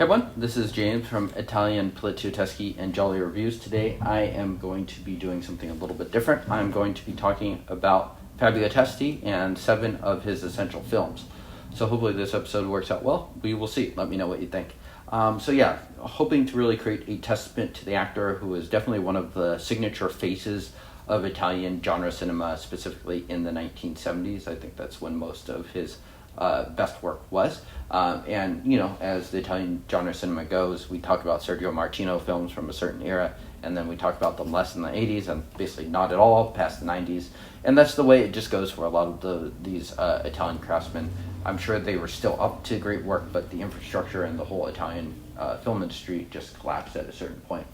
Hey everyone, this is James from Italian Fabio Testi and Jolly Reviews. Today I am going to be doing something a little bit different. I'm going to be talking about Fabio Testi and 7 of his essential films. So hopefully this episode works out well. We will see. Let me know what you think. Hoping to really create a testament to the actor who is definitely one of the signature faces of Italian genre cinema, specifically in the 1970s. I think that's when most of his best work was. As the Italian genre cinema goes, we talk about Sergio Martino films from a certain era, and then we talk about them less in the 80s and basically not at all past the 90s. And that's the way it just goes for a lot of these Italian craftsmen. I'm sure they were still up to great work, but the infrastructure and the whole Italian film industry just collapsed at a certain point.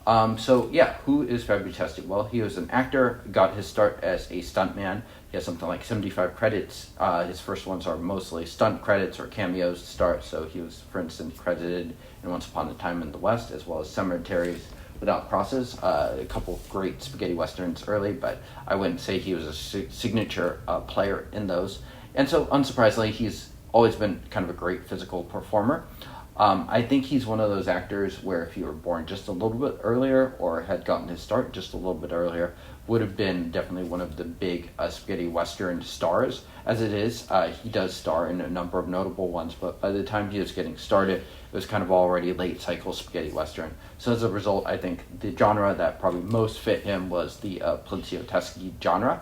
Who is Fabio Testi? Well, he was an actor, got his start as a stuntman. He has something like 75 credits. His first ones are mostly stunt credits or cameos to start. So he was, for instance, credited in Once Upon a Time in the West, as well as Cemeteries Without Crosses. A couple great spaghetti westerns early, but I wouldn't say he was a signature player in those. And so, unsurprisingly, he's always been kind of a great physical performer. I think he's one of those actors where if he were born just a little bit earlier or had gotten his start just a little bit earlier, would have been definitely one of the big spaghetti western stars. As it is, he does star in a number of notable ones, but by the time he was getting started, it was kind of already late cycle spaghetti western. So as a result, I think the genre that probably most fit him was the Fabio Testi genre,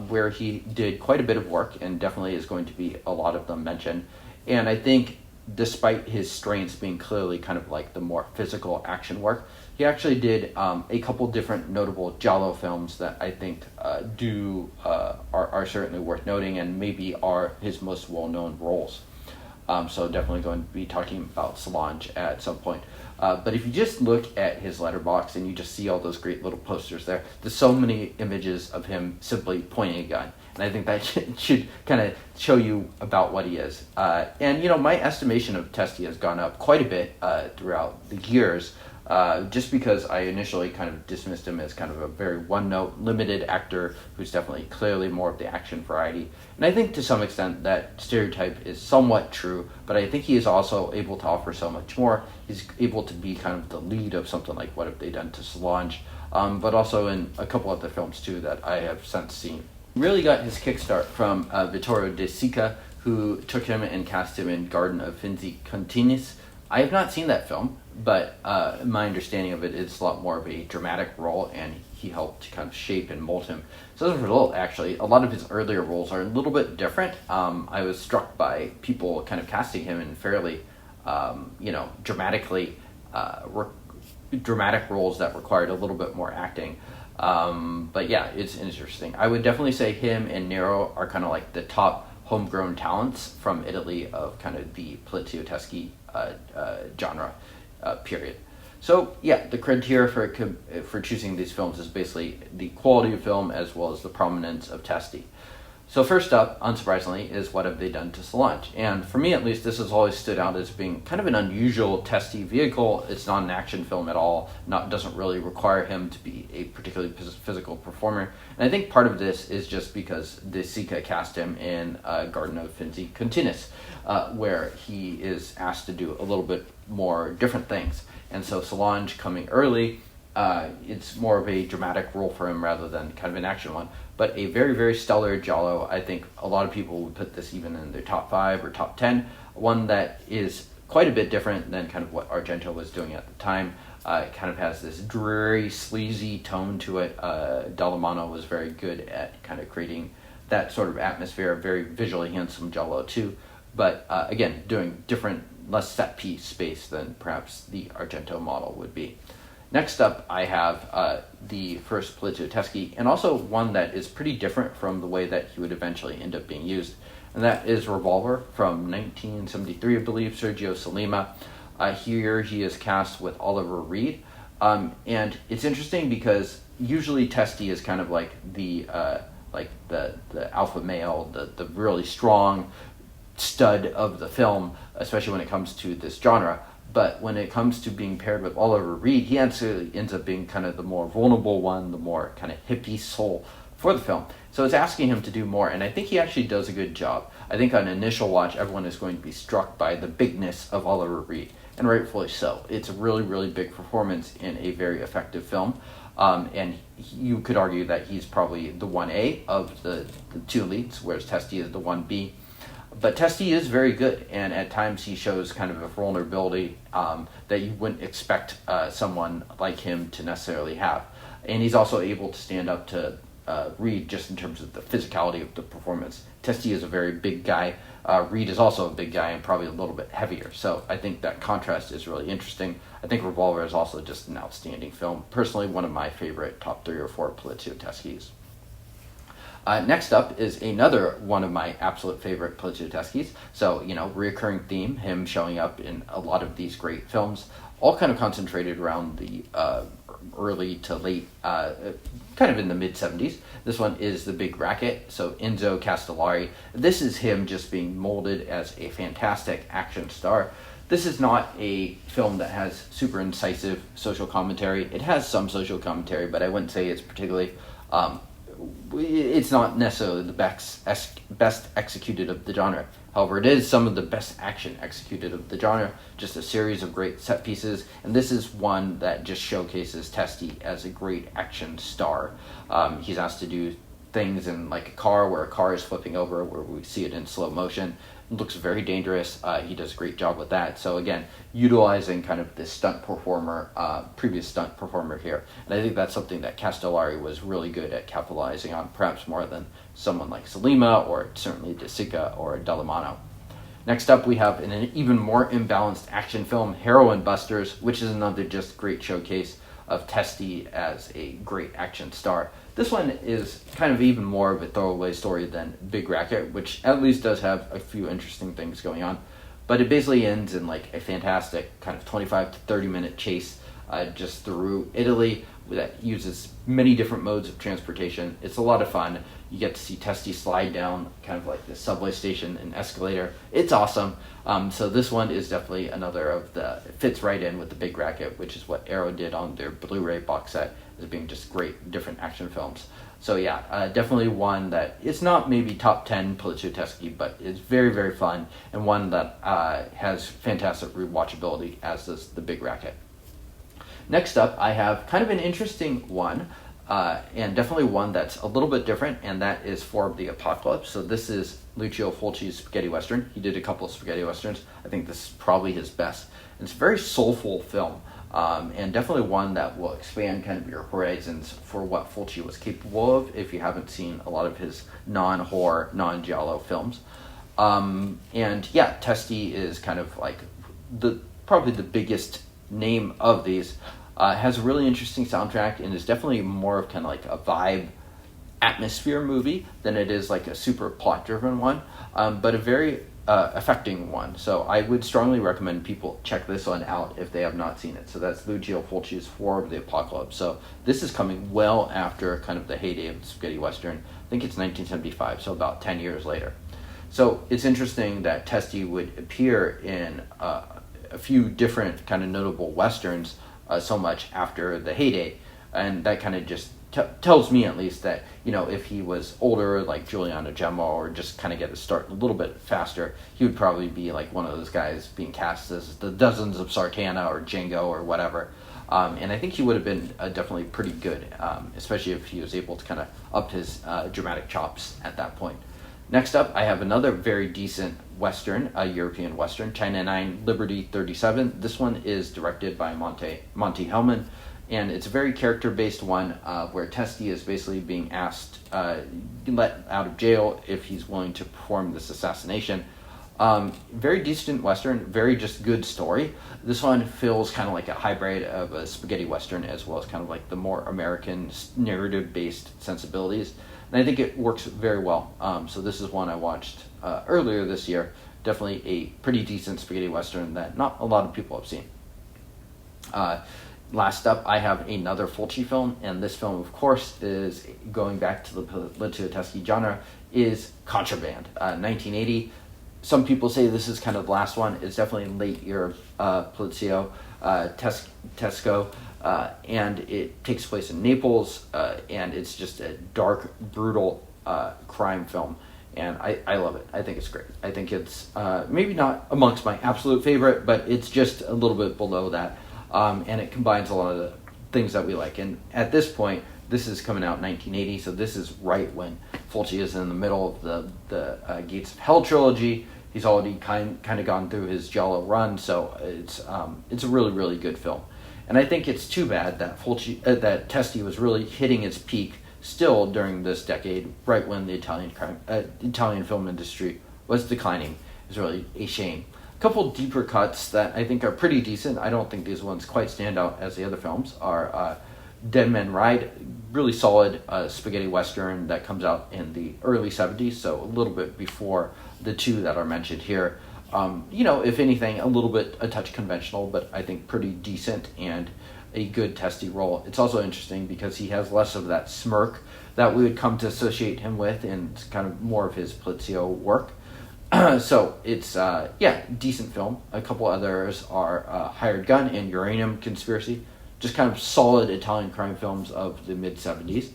where he did quite a bit of work, and definitely is going to be a lot of them mentioned. And I think despite his strengths being clearly kind of like the more physical action work, he actually did a couple different notable giallo films that I think are certainly worth noting and maybe are his most well-known roles. So definitely going to be talking about Solange at some point. But if you just look at his letterbox and you just see all those great little posters there's so many images of him simply pointing a gun. And I think that should kind of show you about what he is. My estimation of Testi has gone up quite a bit throughout the years, just because I initially kind of dismissed him as kind of a very one-note, limited actor who's definitely clearly more of the action variety. And I think to some extent that stereotype is somewhat true, but I think he is also able to offer so much more. He's able to be kind of the lead of something like What Have They Done to Solange, but also in a couple other films too that I have since seen. Really got his kickstart from Vittorio De Sica, who took him and cast him in Garden of Finzi Continis. I have not seen that film, but my understanding of it is a lot more of a dramatic role, and he helped to kind of shape and mold him. So as a result, actually, a lot of his earlier roles are a little bit different. I was struck by people kind of casting him in fairly, dramatic roles that required a little bit more acting. It's interesting. I would definitely say him and Nero are kind of like the top homegrown talents from Italy of kind of the Fabio Testi genre period. So the criteria for choosing these films is basically the quality of film as well as the prominence of Testi. So first up, unsurprisingly, is What Have They Done to Solange? And for me, at least, this has always stood out as being kind of an unusual Testi vehicle. It's not an action film at all. Doesn't really require him to be a particularly physical performer. And I think part of this is just because De Sica cast him in Garden of Finzi Continis, where he is asked to do a little bit more different things. And so Solange coming early, it's more of a dramatic role for him rather than kind of an action one. But a very, very stellar giallo. I think a lot of people would put this even in their top 5 or top 10. One that is quite a bit different than kind of what Argento was doing at the time. It kind of has this dreary, sleazy tone to it. Dallamano was very good at kind of creating that sort of atmosphere, very visually handsome giallo too. But again, doing different, less set piece space than perhaps the Argento model would be. Next up, I have the first Fabio Testi, and also one that is pretty different from the way that he would eventually end up being used, and that is Revolver from 1973, I believe, Sergio Solima. Here he is cast with Oliver Reed, and it's interesting because usually Testi is kind of like the alpha male, the really strong stud of the film, especially when it comes to this genre. But when it comes to being paired with Oliver Reed, he actually ends up being kind of the more vulnerable one, the more kind of hippie soul for the film. So it's asking him to do more, and I think he actually does a good job. I think on initial watch, everyone is going to be struck by the bigness of Oliver Reed, and rightfully so. It's a really, really big performance in a very effective film, and you could argue that he's probably the 1A of the two leads, whereas Testi is the 1B. But Testi is very good, and at times he shows kind of a vulnerability that you wouldn't expect someone like him to necessarily have. And he's also able to stand up to Reed just in terms of the physicality of the performance. Testi is a very big guy. Reed is also a big guy and probably a little bit heavier. So I think that contrast is really interesting. I think Revolver is also just an outstanding film. Personally, one of my favorite top 3 or 4 Polizio Testis. Next up is another one of my absolute favorite Polizio Testis. So, reoccurring theme, him showing up in a lot of these great films, all kind of concentrated around the early to late, kind of in the mid-70s. This one is The Big Racket, so Enzo Castellari. This is him just being molded as a fantastic action star. This is not a film that has super incisive social commentary. It has some social commentary, but I wouldn't say it's particularly... it's not necessarily the best executed of the genre. However, it is some of the best action executed of the genre, just a series of great set pieces, and this is one that just showcases Testi as a great action star. He's asked to do things in like a car, where a car is flipping over, where we see it in slow motion. It looks very dangerous. He does a great job with that. So again, utilizing kind of this previous stunt performer here. And I think that's something that Castellari was really good at capitalizing on, perhaps more than someone like Salima, or certainly De Sica or Dallamano. Next up, we have an even more imbalanced action film, Heroin Busters, which is another just great showcase of Testi as a great action star. This one is kind of even more of a throwaway story than Big Racket, which at least does have a few interesting things going on. But it basically ends in like a fantastic kind of 25 to 30 minute chase just through Italy that uses many different modes of transportation. It's a lot of fun. You get to see Testi slide down kind of like the subway station and escalator. It's awesome. So this one is definitely another it fits right in with The Big Racket, which is what Arrow did on their Blu-ray box set, as being just great different action films. So yeah, definitely one that it's not maybe top 10 Polizio Testi, but it's very, very fun, and one that has fantastic rewatchability, as does The Big Racket. Next up, I have kind of an interesting one, and definitely one that's a little bit different, and that is For the Apocalypse. So this is Lucio Fulci's spaghetti western. He did a couple of spaghetti westerns. I think this is probably his best. And it's a very soulful film, and definitely one that will expand kind of your horizons for what Fulci was capable of if you haven't seen a lot of his non-horror, non-giallo films. And yeah, Testi is kind of like probably the biggest name of these. Has a really interesting soundtrack and is definitely more of kind of like a vibe atmosphere movie than it is like a super plot driven one, but a very affecting one. So I would strongly recommend people check this one out if they have not seen it. So that's Lucio Fulci's For the Apocalypse. So this is coming well after kind of the heyday of the spaghetti western. I think it's 1975, so about 10 years later. So it's interesting that Testi would appear in a few different kind of notable westerns so much after the heyday, and that kind of just tells me at least that, if he was older like Giuliano Gemma, or just kind of get his start a little bit faster, he would probably be like one of those guys being cast as the Dozens of Sartana or Django or whatever, and I think he would have been definitely pretty good, especially if he was able to kind of up his dramatic chops at that point. Next up, I have another very decent Western, a European Western, China 9, Liberty 37. This one is directed by Monty Hellman, and it's a very character-based one where Testi is basically being asked, let out of jail if he's willing to perform this assassination. Very decent Western, very just good story. This one feels kind of like a hybrid of a spaghetti Western, as well as kind of like the more American narrative-based sensibilities. And I think it works very well. So this is one I watched earlier this year. Definitely a pretty decent spaghetti Western that not a lot of people have seen. Last up, I have another Fulci film, and this film, of course, is going back to the Polizio Testi genre, is Contraband, 1980. some people say this is kind of the last one. It's definitely late year Polizio Tesco, and it takes place in Naples, and it's just a dark, brutal crime film. And I love it. I think it's great. I think it's maybe not amongst my absolute favorite, but it's just a little bit below that. And it combines a lot of the things that we like. And at this point, this is coming out in 1980, so this is right when Fulci is in the middle of the Gates of Hell trilogy. He's already kind of gone through his Giallo run, so it's a really, really good film. And I think it's too bad that that Testi was really hitting its peak still during this decade, right when the Italian film industry was declining. It's really a shame. A couple deeper cuts that I think are pretty decent. I don't think these ones quite stand out as the other films are Dead Men Ride, really solid spaghetti western that comes out in the early 70s, so a little bit before the two that are mentioned here. If anything, a touch conventional, but I think pretty decent and a good Testi role. It's also interesting because he has less of that smirk that we would come to associate him with, and it's kind of more of his Polizio work. So it's, decent film. A couple others are Hired Gun and Uranium Conspiracy, just kind of solid Italian crime films of the mid-70s.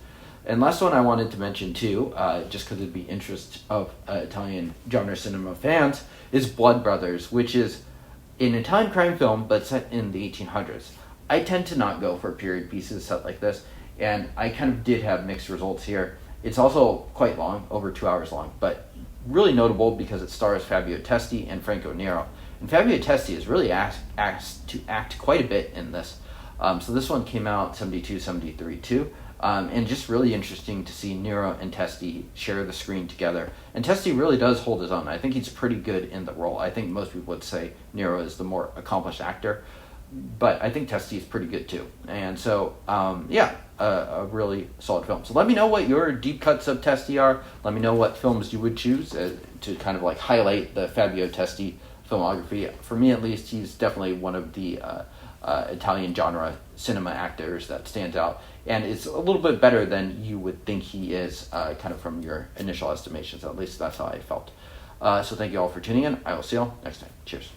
And last one I wanted to mention too, just because it'd be interest of Italian genre cinema fans, is Blood Brothers, which is an Italian crime film but set in the 1800s. I tend to not go for period pieces set like this, and I kind of did have mixed results here. It's also quite long, over 2 hours long, but really notable because it stars Fabio Testi and Franco Nero. And Fabio Testi is really asked to act quite a bit in this. So this one came out 72, 73 too. And just really interesting to see Nero and Testi share the screen together. And Testi really does hold his own. I think he's pretty good in the role. I think most people would say Nero is the more accomplished actor, but I think Testi is pretty good too. And so, a really solid film. So let me know what your deep cuts of Testi are. Let me know what films you would choose to kind of like highlight the Fabio Testi filmography. For me at least, he's definitely one of the Italian genre cinema actors that stands out, and it's a little bit better than you would think he is, kind of from your initial estimations. At least that's how I felt. So thank you all for tuning in. I will see you all next time. Cheers.